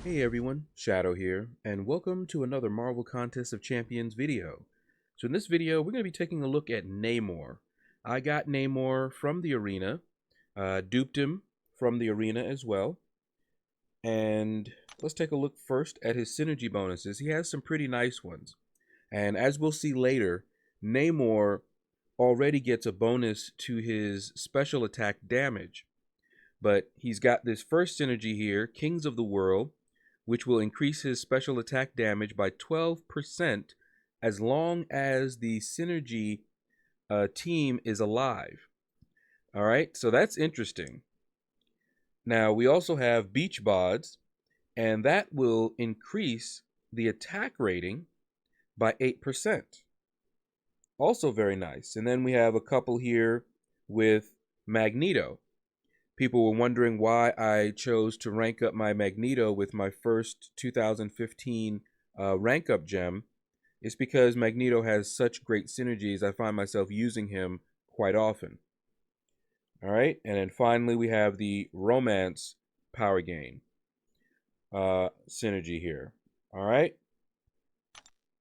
Hey everyone, Shaedow here, and welcome to another Marvel Contest of Champions video. So in this video, we're going to be taking a look at Namor. I got Namor from the arena, duped him from the arena as well, and let's take a look first at his synergy bonuses. He has some pretty nice ones, and as we'll see later, Namor already gets a bonus to his special attack damage. But he's got this first synergy here, Kings of the World, which will increase his special attack damage by 12% as long as the synergy team is alive. All right, so that's interesting. Now, we also have Beach Bods, and that will increase the attack rating by 8%. Also very nice. And then we have a couple here with Magneto. People were wondering why I chose to rank up my Magneto with my first 2015 rank up gem. It's because Magneto has such great synergies, I find myself using him quite often. All right, and then finally we have the Romance Power Gain synergy here. All right,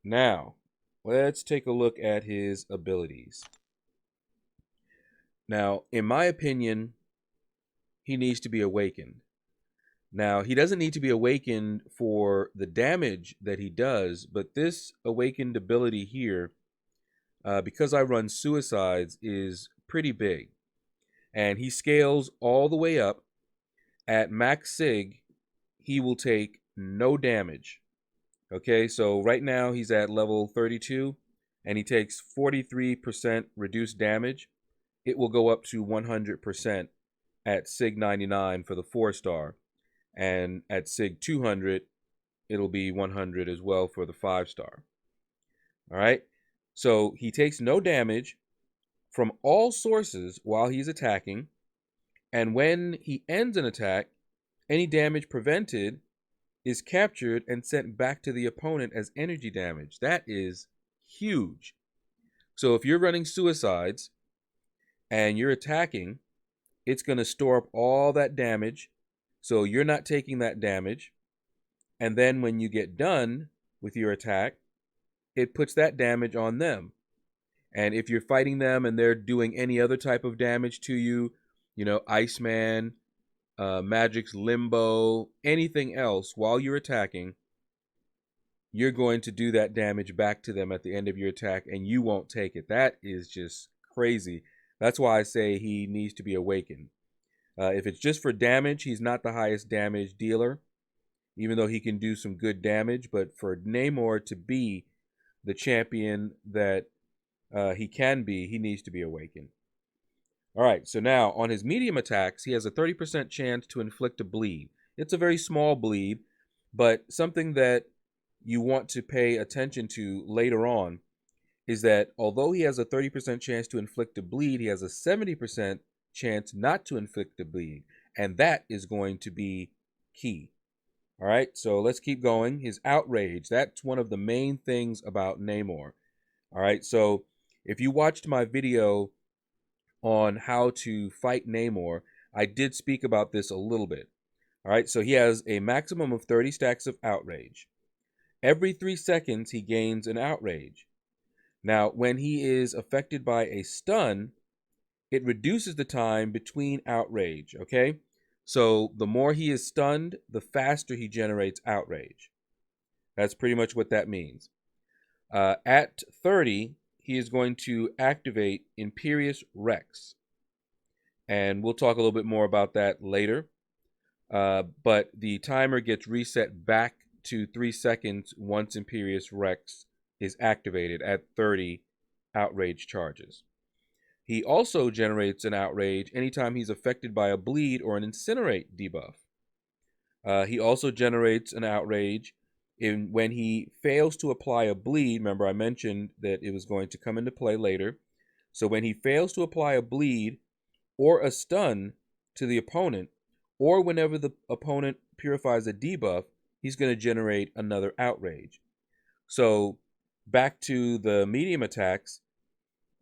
now let's take a look at his abilities. Now, in my opinion, he needs to be awakened. Now, he doesn't need to be awakened for the damage that he does, but this awakened ability here, because I run suicides, is pretty big. And he scales all the way up. At max sig, he will take no damage. Okay, so right now he's at level 32, and he takes 43% reduced damage. It will go up to 100% at sig 99 for the 4-star. And at sig 200, it'll be 100 as well for the 5-star. All right, so he takes no damage from all sources while he's attacking, and when he ends an attack, any damage prevented is captured and sent back to the opponent as energy damage. That is huge. So if you're running suicides and you're attacking, it's going to store up all that damage, so you're not taking that damage. And then when you get done with your attack, it puts that damage on them. And if you're fighting them and they're doing any other type of damage to you, Iceman, Magic's Limbo, anything else while you're attacking, you're going to do that damage back to them at the end of your attack, and you won't take it. That is just crazy. That's why I say he needs to be awakened. If it's just for damage, he's not the highest damage dealer, even though he can do some good damage. But for Namor to be the champion that he can be, he needs to be awakened. All right, so now on his medium attacks, he has a 30% chance to inflict a bleed. It's a very small bleed, but something that you want to pay attention to later on is that although he has a 30% chance to inflict a bleed, he has a 70% chance not to inflict a bleed, and that is going to be key. All right, so let's keep going. His outrage, that's one of the main things about Namor. All right, so if you watched my video on how to fight Namor, I did speak about this a little bit. All right, so he has a maximum of 30 stacks of outrage. Every 3 seconds, he gains an outrage. Now, when he is affected by a stun, it reduces the time between outrage, okay? So the more he is stunned, the faster he generates outrage. That's pretty much what that means. At 30, he is going to activate Imperious Rex. And we'll talk a little bit more about that later. But the timer gets reset back to 3 seconds once Imperious Rex is activated at 30 outrage charges. He also generates an outrage anytime he's affected by a bleed or an incinerate debuff. He also generates an outrage when he fails to apply a bleed. Remember, I mentioned that it was going to come into play later. So when he fails to apply a bleed or a stun to the opponent, or whenever the opponent purifies a debuff, he's going to generate another outrage. So back to the medium attacks,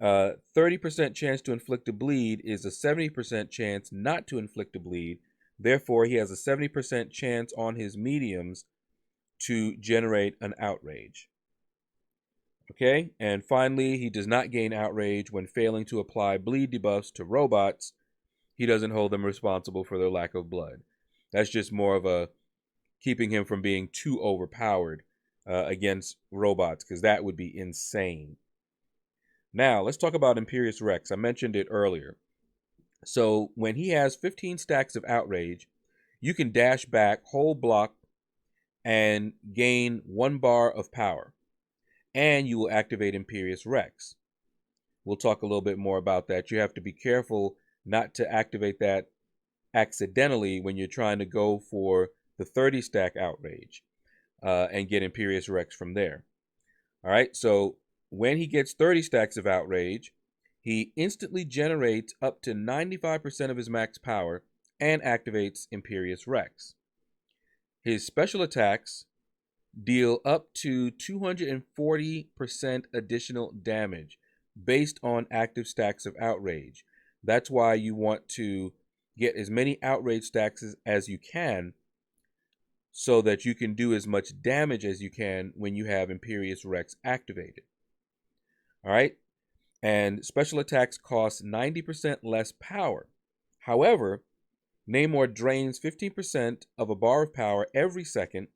30% chance to inflict a bleed is a 70% chance not to inflict a bleed. Therefore, he has a 70% chance on his mediums to generate an outrage. Okay, and finally, he does not gain outrage when failing to apply bleed debuffs to robots. He doesn't hold them responsible for their lack of blood. That's just more of a keeping him from being too overpowered against robots, because that would be insane. Now, let's talk about Imperious Rex. I mentioned it earlier. So when he has 15 stacks of outrage, you can dash back, hold block, and gain 1 bar of power. And you will activate Imperious Rex. We'll talk a little bit more about that. You have to be careful not to activate that accidentally when you're trying to go for the 30 stack outrage and get Imperious Rex from there. All right, so when he gets 30 stacks of outrage, he instantly generates up to 95% of his max power and activates Imperious Rex. His special attacks deal up to 240% additional damage based on active stacks of outrage. That's why you want to get as many outrage stacks as you can so that you can do as much damage as you can when you have Imperious Rex activated. All right? And special attacks cost 90% less power. However, Namor drains 15% of a bar of power every second.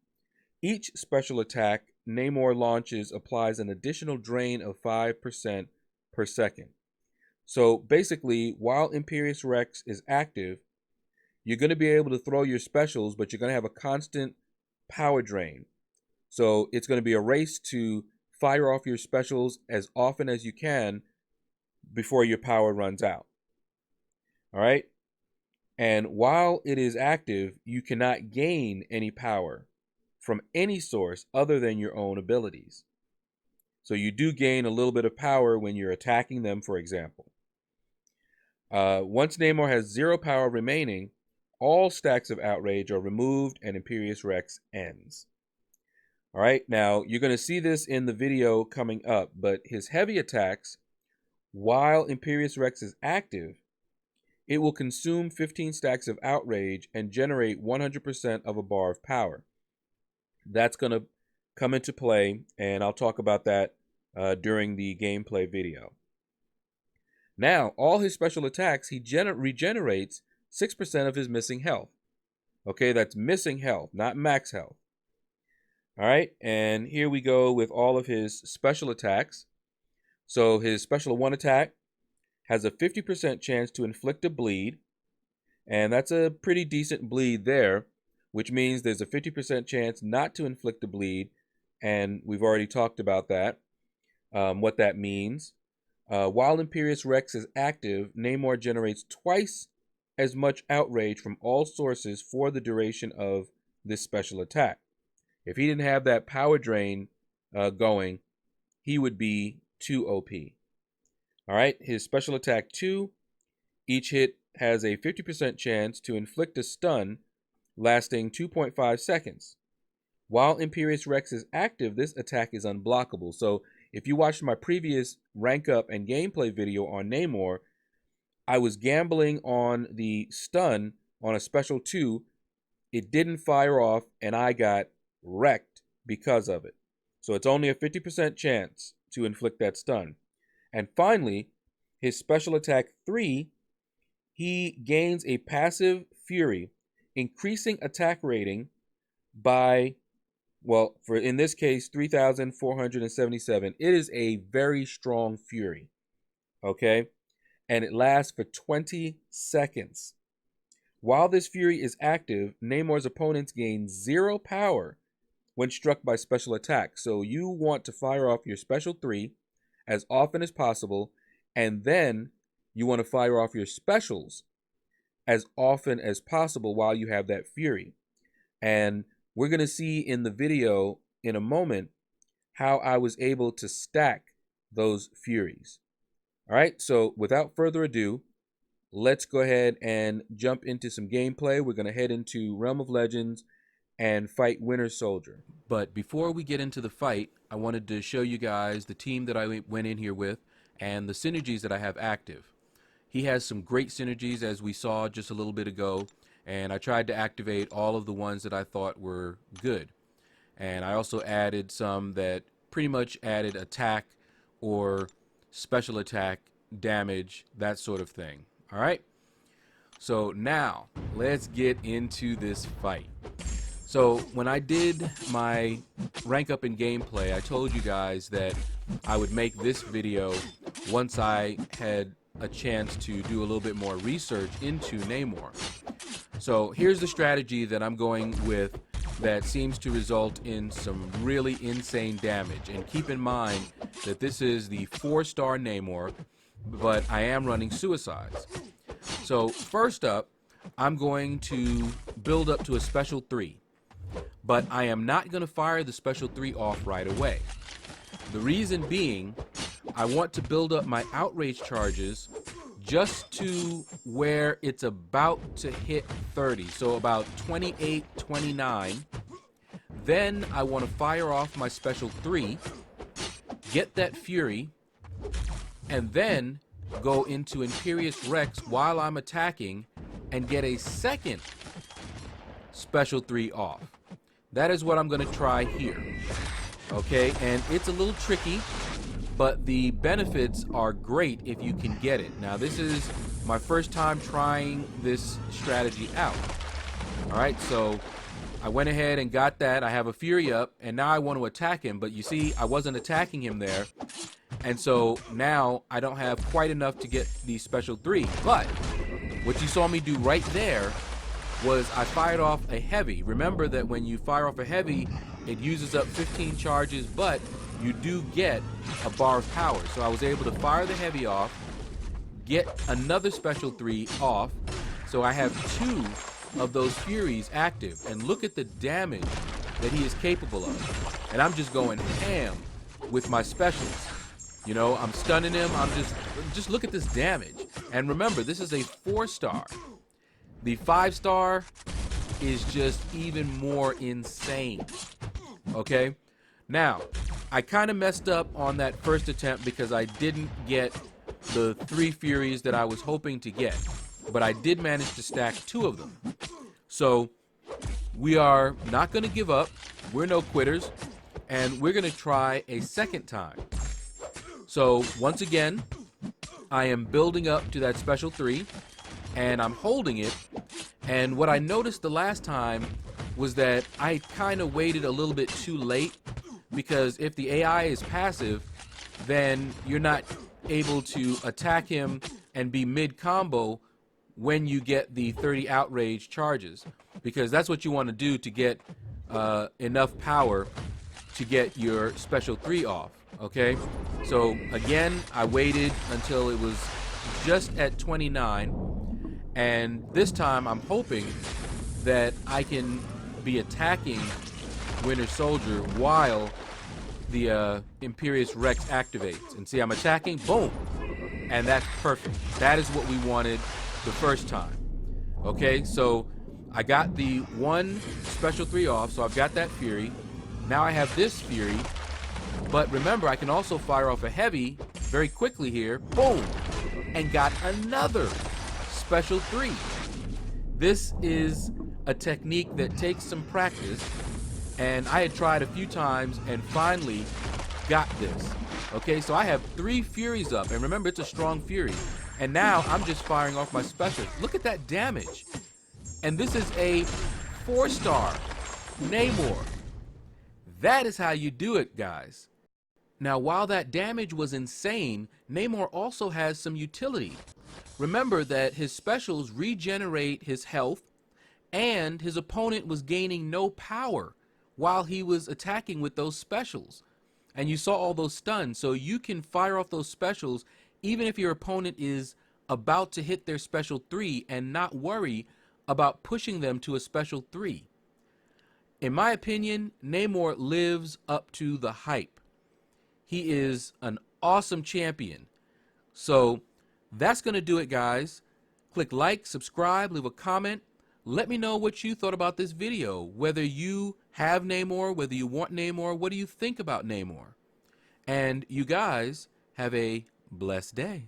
Each special attack Namor launches applies an additional drain of 5% per second. So basically, while Imperious Rex is active, you're going to be able to throw your specials, but you're going to have a constant power drain. So it's going to be a race to fire off your specials as often as you can before your power runs out. All right? And while it is active, you cannot gain any power from any source other than your own abilities. So you do gain a little bit of power when you're attacking them, for example. Once Namor has 0 power remaining, all stacks of outrage are removed and Imperious Rex ends. All right, now you're going to see this in the video coming up, but his heavy attacks, while Imperious Rex is active, it will consume 15 stacks of outrage and generate 100% of a bar of power. That's going to come into play, and I'll talk about that during the gameplay video. Now, all his special attacks, he regenerates 6% of his missing health. Okay, that's missing health, not max health. All right, and here we go with all of his special attacks. So his special 1 attack has a 50% chance to inflict a bleed, and that's a pretty decent bleed there, which means there's a 50% chance not to inflict a bleed, and we've already talked about that, what that means. While Imperious Rex is active, Namor generates twice as much outrage from all sources for the duration of this special attack. If he didn't have that power drain going, he would be too OP. All right, his special attack 2, each hit has a 50% chance to inflict a stun lasting 2.5 seconds. While Imperious Rex is active, this attack is unblockable. So if you watched my previous rank up and gameplay video on Namor, I was gambling on the stun on a special 2. It didn't fire off, and I got wrecked because of it. So it's only a 50% chance to inflict that stun. And finally, his special attack 3, he gains a passive fury, increasing attack rating by, well, for in this case, 3,477. It is a very strong fury, okay? And it lasts for 20 seconds. While this fury is active, Namor's opponents gain 0 power when struck by special attacks. So you want to fire off your special 3 as often as possible, and then you want to fire off your specials as often as possible while you have that fury. And we're going to see in the video in a moment how I was able to stack those furies. All right, so without further ado, let's go ahead and jump into some gameplay. We're going to head into Realm of Legends and fight Winter Soldier. But before we get into the fight, I wanted to show you guys the team that I went in here with and the synergies that I have active. He has some great synergies, as we saw just a little bit ago, and I tried to activate all of the ones that I thought were good. And I also added some that pretty much added attack or special attack, damage, that sort of thing. All right? So now, let's get into this fight. So when I did my rank up in gameplay, I told you guys that I would make this video once I had a chance to do a little bit more research into Namor. So here's the strategy that I'm going with that seems to result in some really insane damage. And keep in mind that this is the 4-star Namor, but I am running suicides. So first up, I'm going to build up to a special 3. But I am not going to fire the special 3 off right away. The reason being, I want to build up my outrage charges just to where it's about to hit 30, so about 28, 29. Then I want to fire off my special 3, get that Fury, and then go into Imperious Rex while I'm attacking and get a second special 3 off. That is what I'm going to try here. Okay, and it's a little tricky, but the benefits are great if you can get it. Now, this is my first time trying this strategy out. All right, so I went ahead and got that. I have a Fury up, and now I want to attack him, but you see, I wasn't attacking him there. And so now I don't have quite enough to get the special 3. But what you saw me do right there was I fired off a heavy. Remember that when you fire off a heavy, it uses up 15 charges, but you do get a bar of power. So I was able to fire the heavy off, get another special 3 off. So I have 2 of those Furies active. And look at the damage that he is capable of. And I'm just going ham with my specials. You know, I'm stunning him. I'm just look at this damage. And remember, this is a 4-star. The 5-star is just even more insane. Okay? Now, I kind of messed up on that first attempt because I didn't get the 3 Furies that I was hoping to get. But I did manage to stack 2 of them. So, we are not going to give up. We're no quitters. And we're going to try a second time. So, once again, I am building up to that special 3. And I'm holding it, and what I noticed the last time was that I kind of waited a little bit too late, because if the AI is passive, then you're not able to attack him and be mid-combo when you get the 30 outrage charges, because that's what you want to do to get enough power to get your special 3 off. Okay, so again, I waited until it was just at 29. And this time, I'm hoping that I can be attacking Winter Soldier while the Imperious Rex activates. And see, I'm attacking, boom, and that's perfect. That is what we wanted the first time. Okay, so I got the 1 special 3 off, so I've got that Fury. Now I have this Fury, but remember, I can also fire off a heavy very quickly here, boom, and got another special 3. This is a technique that takes some practice, and I had tried a few times and finally got this. Okay, so I have 3 Furies up, and remember, it's a strong Fury. And now I'm just firing off my specials. Look at that damage. And this is a 4-star Namor. That is how you do it, guys. Now, while that damage was insane, Namor also has some utility. Remember that his specials regenerate his health, and his opponent was gaining no power while he was attacking with those specials. And you saw all those stuns, so you can fire off those specials even if your opponent is about to hit their special 3 and not worry about pushing them to a special 3. In my opinion, Namor lives up to the hype. He is an awesome champion. So that's going to do it, guys. Click like, subscribe, leave a comment. Let me know what you thought about this video. Whether you have Namor, whether you want Namor, what do you think about Namor? And you guys have a blessed day.